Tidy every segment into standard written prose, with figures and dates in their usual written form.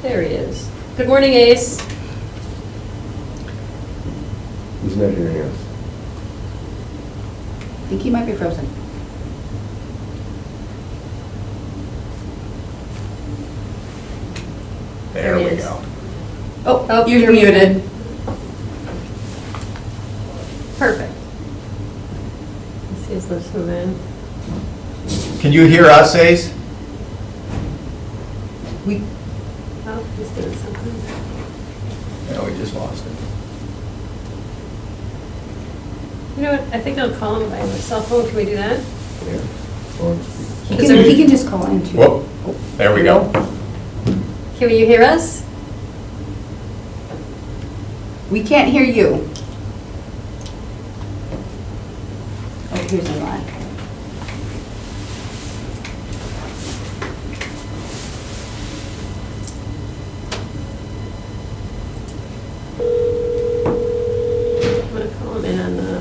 There he is. Good morning, Ace. He's not hearing us. I think he might be frozen. There There he we is. go. Oh, You're muted. Perfect. Let's see his lips move in. Can you hear us, Ace? We, Oh, he's doing something. No, we just lost it. You know what? I think I'll call him by his cell phone. Can we do that? Yeah. On speaker. Is he can just call in too. Whoop, there we go. Can you hear us? We can't hear you. Oh, here's the line. I'm going to call him in on the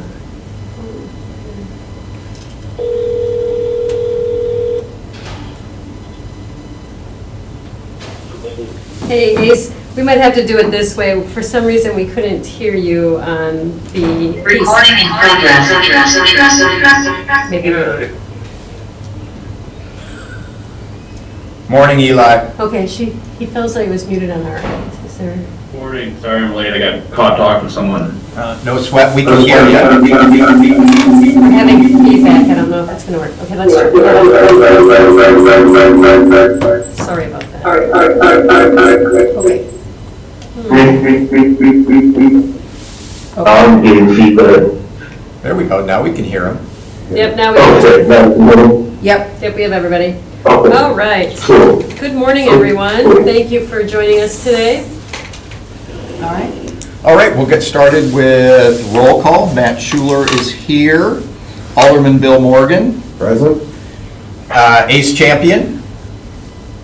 phone. Hey, Ace, we might have to do it this way. For some reason, we couldn't hear you on the... Recording in progress. Maybe. Morning, Eli. Okay, he feels like he was muted on our end. Is there... Morning, sorry I'm late, I got caught talking to someone. No sweat, we can hear you. We're having feedback. I don't know if that's going to work. Okay, let's try. Sorry about that. Okay. Getting feedback. There we go, now we can hear him. Yep, now we have, Okay, now, Yep. we have everybody. okay. All right. So, Good morning, everyone. Thank you for joining us today. All right. All right, we'll get started with roll call. Matt Schuler is here. Alderman Bill Morgan. Present? Ace Champion.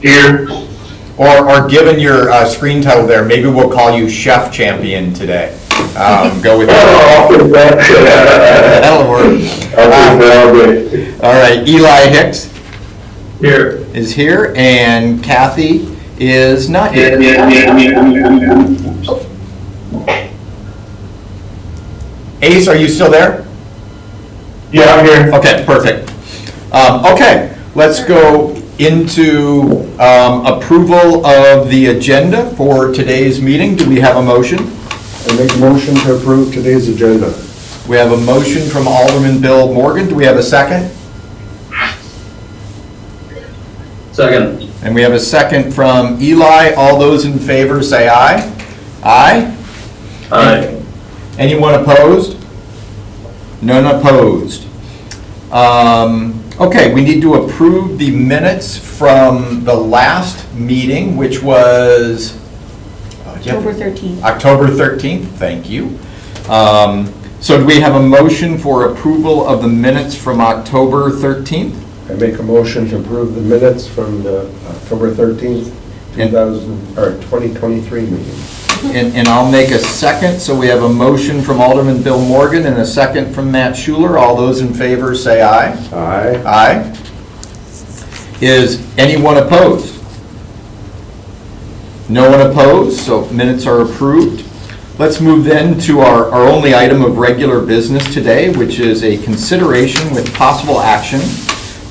here, Or given your screen title there, maybe we'll call you Chef Champion today. Go with that. I'll put that. That'll work. I'll put that all day. All right, Eli Hicks Here. is here, and Kathy is not here. Ace, are you still there? Yeah, I'm here. Okay, perfect. Okay, let's go into approval of the agenda for today's meeting. Do we have a motion? I make a motion to approve today's agenda. We have a motion from Alderman Bill Morgan. Do we have a second? Second. And we have a second from Eli. All those in favor say aye. Aye? Aye. Anyone opposed? None opposed. Okay, we need to approve the minutes from the last meeting, which was... October 13th. October 13th, thank you. So do we have a motion for approval of the minutes from October 13th? I make a motion to approve the minutes from the October 13th, 2023 meeting. And I'll make a second, so we have a motion from Alderman Bill Morgan and a second from Matt Schuler. All those in favor say aye. Aye. Aye. Is anyone opposed? No one opposed, so minutes are approved. Let's move then to our only item of regular business today, which is a consideration with possible action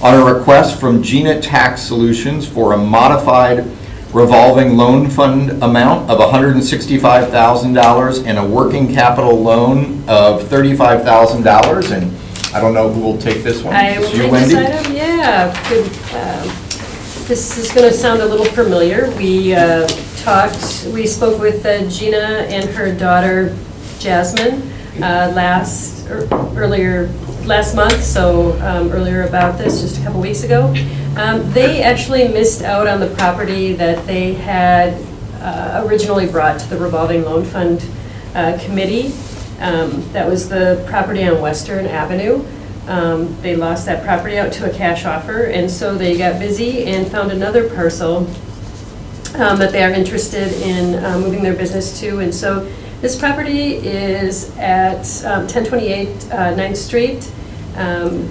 on a request from Gina Tax Solutions for a modified revolving loan fund amount of $165,000 and a working capital loan of $35,000. And I don't know who will take this one. I will It's you, take Wendy? this item. Yeah. Good. This is going to sound a little familiar. We spoke with Gina and her daughter Jasmine last month, so earlier about this, just a couple weeks ago. They actually missed out on the property that they had originally brought to the Revolving Loan Fund Committee. That was the property on Western Avenue. They lost that property out to a cash offer, and so they got busy and found another parcel that they are interested in moving their business to. And so this property is at 1028 9th Street.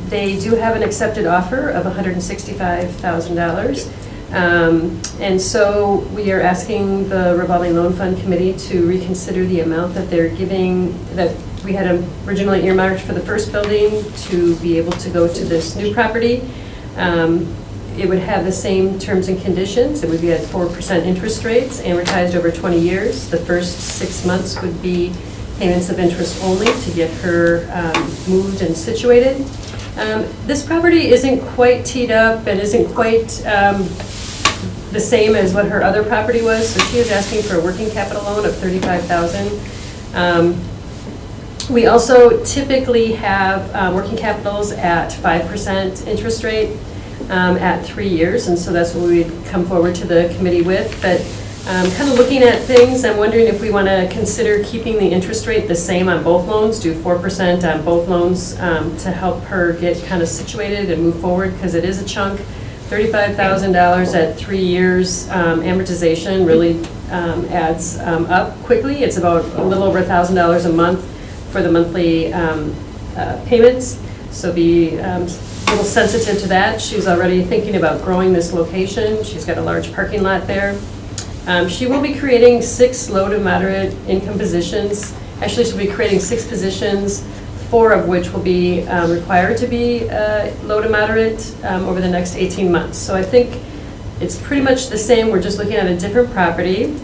They do have an accepted offer of $165,000. And so we are asking the Revolving Loan Fund Committee to reconsider the amount that they're giving, that we had originally earmarked for the first building to be able to go to this new property. It would have the same terms and conditions. It would be at 4% interest rates, amortized over 20 years. The first 6 months would be payments of interest only to get her moved and situated. This property isn't quite teed up and isn't quite the same as what her other property was, so she is asking for a working capital loan of $35,000. We also typically have working capitals at 5% interest rate at 3 years, and so that's what we'd come forward to the committee with. But kind of looking at things, I'm wondering if we want to consider keeping the interest rate the same on both loans, do 4% on both loans to help her get kind of situated and move forward, because it is a chunk. $35,000 at 3 years amortization really adds up quickly. It's about a little over $1,000 a month for the monthly payments, so be a little sensitive to that. She's already thinking about growing this location. She's got a large parking lot there. She will be creating 6 low to moderate income positions. Actually, she'll be creating 6 positions, 4 of which will be required to be low to moderate over the next 18 months. So I think it's pretty much the same. We're just looking at a different property.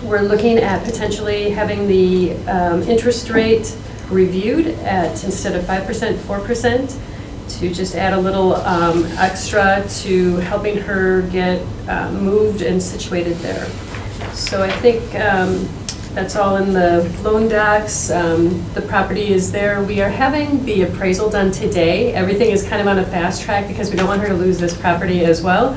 We're looking at potentially having the interest rate reviewed at, instead of 5%, 4%, to just add a little extra to helping her get moved and situated there. So I think that's all in the loan docs. The property is there. We are having the appraisal done today. Everything is kind of on a fast track because we don't want her to lose this property as well.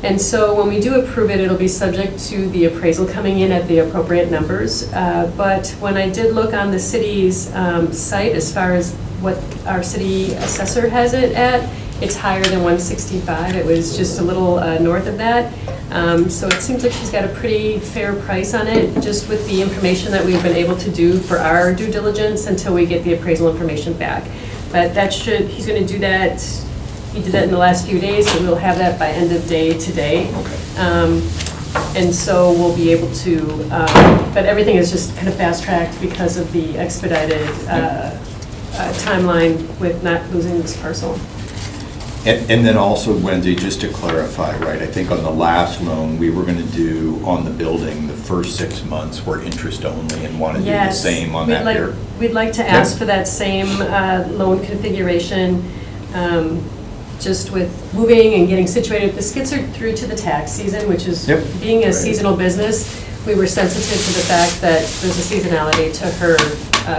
And so when we do approve it, it'll be subject to the appraisal coming in at the appropriate numbers. But when I did look on the city's site, as far as what our city assessor has it at, it's higher than 165. It was just a little north of that. So it seems like she's got a pretty fair price on it, just with the information that we've been able to do for our due diligence until we get the appraisal information back. But that should, he's going to do that. He did that in the last few days, so we'll have that by end of day today. And so we'll be able to, but everything is just kind of fast-tracked because of the expedited timeline with not losing this parcel. And then also, Wendy, just to clarify, right, I think on the last loan, we were going to do on the building, the first 6 months were interest only, and want to do the same on that here. We'd like to ask for that same loan configuration, just with moving and getting situated. This gets her through to the tax season, which is, being a seasonal business, we were sensitive to the fact that there's a seasonality to her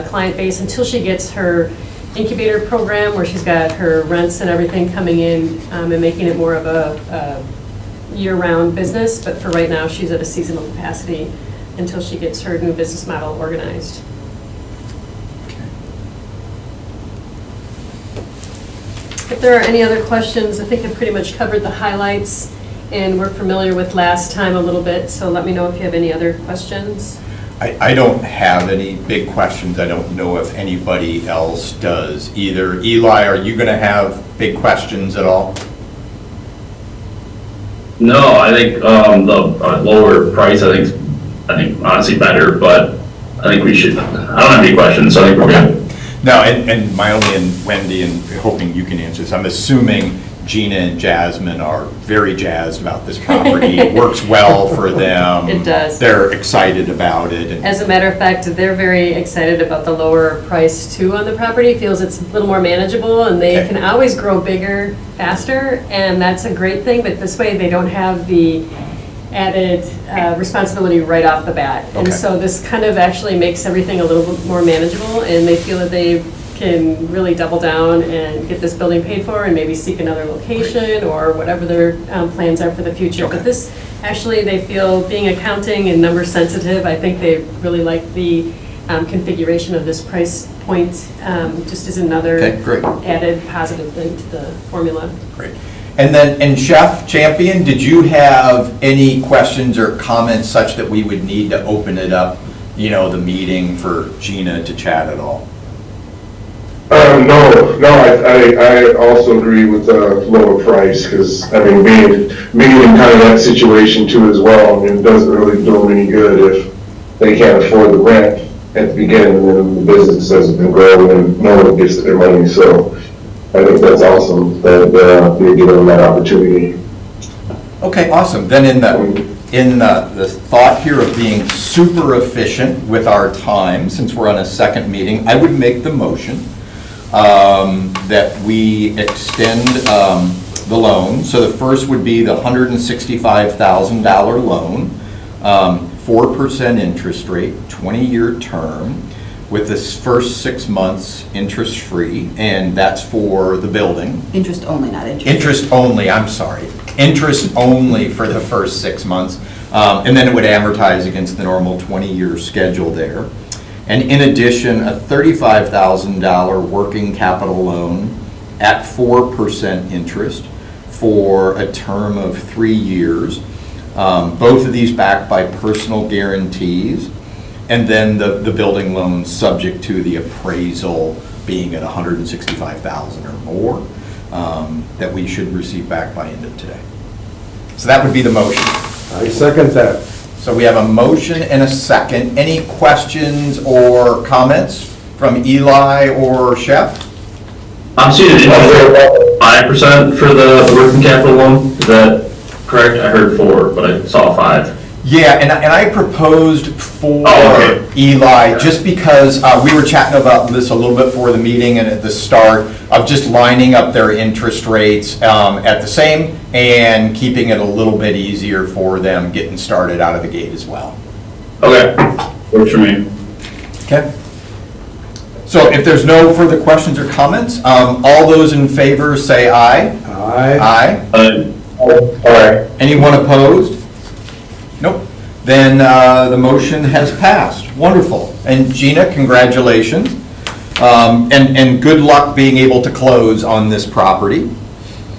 client base until she gets her incubator program where she's got her rents and everything coming in and making it more of a year-round business. But for right now, she's at a seasonal capacity until she gets her new business model organized. If there are any other questions, I think I've pretty much covered the highlights, and we're familiar with last time a little bit, so let me know if you have any other questions. I don't have any big questions. I don't know if anybody else does either. Eli, are you going to have big questions at all? No, I think the lower price, I think honestly better, but I think we should, I don't have any questions, so I think we're good. No, and my only, and Wendy, and hoping you can answer this, I'm assuming Gina and Jasmine are very jazzed about this property. It works well for them. It does. They're excited about it. As a matter of fact, they're very excited about the lower price too on the property. Feels it's a little more manageable, and they can always grow bigger faster, and that's a great thing. But this way, they don't have the added responsibility right off the bat. And so this kind of actually makes everything a little bit more manageable, and they feel that they can really double down and get this building paid for and maybe seek another location or whatever their plans are for the future. But this, actually, they feel, being accounting and number sensitive, I think they really like the configuration of this price point, just as another added positive thing to the formula. Great. And then, and Chef Champion, did you have any questions or comments such that we would need to open it up, you know, the meeting for Gina to chat at all? No, I also agree with the lower price, because, I mean, being in kind of that situation too as well, I mean, it doesn't really do them any good if they can't afford the rent at the beginning, and then the business doesn't grow, and no one gets their money, so I think that's awesome that they give them that opportunity. Okay, awesome. Then in the thought here of being super efficient with our time, since we're on a second meeting, I would make the motion that we extend the loan. So the first would be the $165,000 loan, 4% interest rate, 20-year term, with this first 6 months interest-free, and that's for the building. Interest only, not interest. Interest only, I'm sorry. Interest only for the first 6 months. And then it would amortize against the normal 20-year schedule there. And in addition, a $35,000 working capital loan at 4% interest for a term of 3 years. Both of these backed by personal guarantees. And then the building loan subject to the appraisal being at $165,000 or more, that we should receive back by end of today. So that would be the motion. I second that. So we have a motion and a second. Any questions or comments from Eli or Chef? I'm seeing an interest 5% for the working capital loan, is that correct? I heard 4, but I saw 5. Yeah, and I proposed for Oh, okay. Eli, just because we were chatting about this a little bit before the meeting and at the start of just lining up their interest rates at the same and keeping it a little bit easier for them getting started out of the gate as well. Okay, works for me. Okay. So if there's no further questions or comments, all those in favor say aye. Aye. Aye. All right. Anyone opposed? Nope. Then the motion has passed. Wonderful. And Gina, congratulations. And good luck being able to close on this property.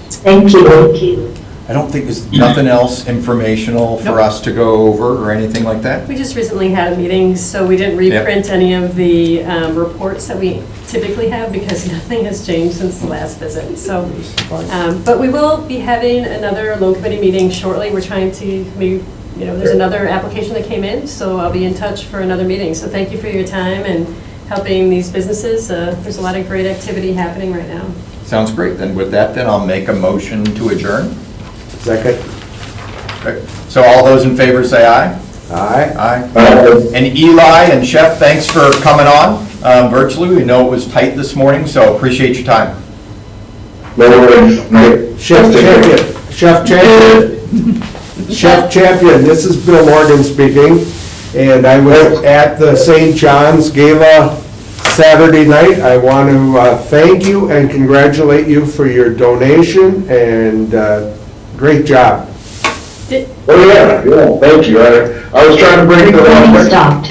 Thank you. I don't think there's nothing else informational for us to go over or anything like that. We just recently had a meeting, so we didn't reprint any of the reports that we typically have because nothing has changed since the last visit. So, but we will be having another loan committee meeting shortly. We're trying to maybe, there's another application that came in, so I'll be in touch for another meeting. So thank you for your time and helping these businesses. There's a lot of great activity happening right now. Sounds great. Then with that, then I'll make a motion to adjourn. Second. Okay. So all those in favor say aye. Aye. Aye. And Eli and Chef, thanks for coming on virtually. We know it was tight this morning, so appreciate your time. No worries. Chef Champion. Chef Champion. Chef Champion, this is Bill Morgan speaking, and I was at the St. John's Gala Saturday night. I want to thank you and congratulate you for your donation, and great job. Oh, yeah, thank you. I was trying to bring it Recording along. stopped.